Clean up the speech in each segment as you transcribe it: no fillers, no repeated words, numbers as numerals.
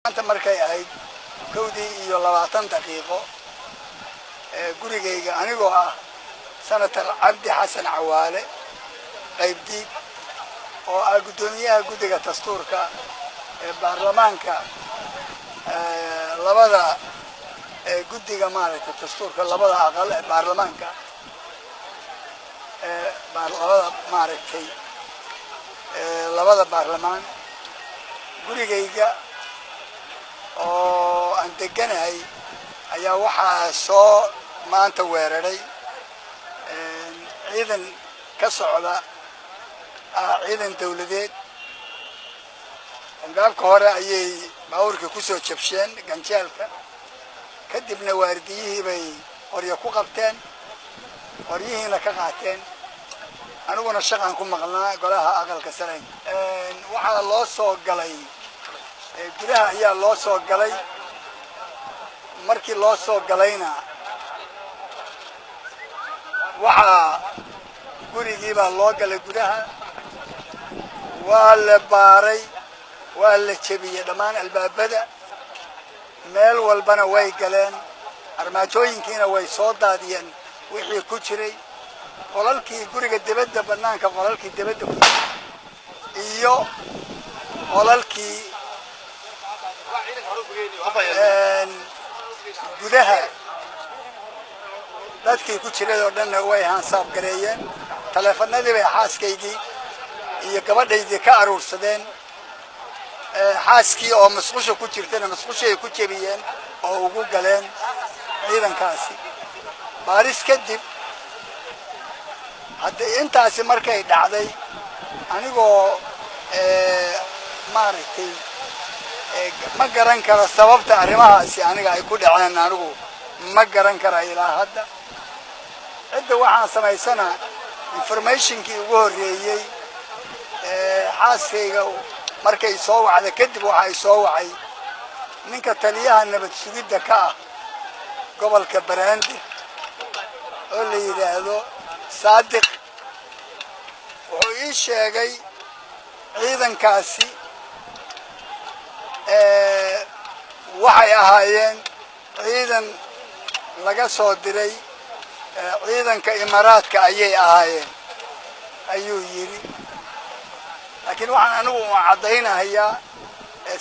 أنت مركي أهيد كودي iyo 20 daqiiqo gurigayga anigoo ah senator Cabdi Xasan Cawaale qaybdiid oo ah gudoomiyaha guddiga dastuurka ee baarlamaanka labada guddiga maaragtay dastuurka labada aqal ee baarlamaanka labada maaragtay labada baarlamaan gurigayga oo aan deganahay ayaa waxaa soo maanta weeraray ciidan ka socda ciidan dawladeed albaabka hore ayay baabuurka ku soo jabsheen ganjeelka kadibna waardiyihii bay qoryo ku qabteen qoryihiina ka qaateen aniguna shaqaan ku maqnaa golaha aqalka sare waxaa loo soo galay gudaha ayaa loo soo galay markii loo soo galayna waxaa gurigii baa loo galay gudaha waa la baaray waa la jebiyey dhammaan albaabada meel walbana way galeen armaajooyinkiina way soo daadiyeen wixii ku jiray qolalkii guriga dibadda banaanka qolalkii dibadda iyo qolalkii gudaha dadkii ku jiray oo dhan way hansaab gareeyeen taleefanadii bay xaaskaygii iyo gabadhaydii ka aruursadeen xaaskii oo masqusha ku jirtana masqushay ku jebiyeen oo ugu galeen ciidankaasi baaris kadib hadda intaasi markay dhacday anigoo maaragtay ma garan karo sababta arrimahaasi aniga ay ku dhaceen anigu ma garan kara ilaa hadda cidda waxaan samaysana informationkii ugu horreeyey xaaskayga markay soo wacda kadib waxay soo wacay ninka taliyaha nabad sugidda ka ah gobolka Banaadir oo la yiraahdo Saadiq wuxuu ii sheegay ciidankaasi waxay ahaayeen ciidan laga soo diray ciidanka Imaaraadka ayay ahaayeen ayuu yiri laakiin waxaan anigu cadaynayaa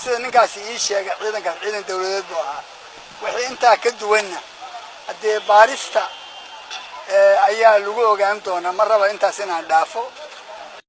sida ninkaasi ii sheegay ciidankaas ciidan dawladeed buu ahaa wixii intaa ka duwanna hadee baarista ayaa lagu ogaan doonaa mar raba intaas inaan dhaafo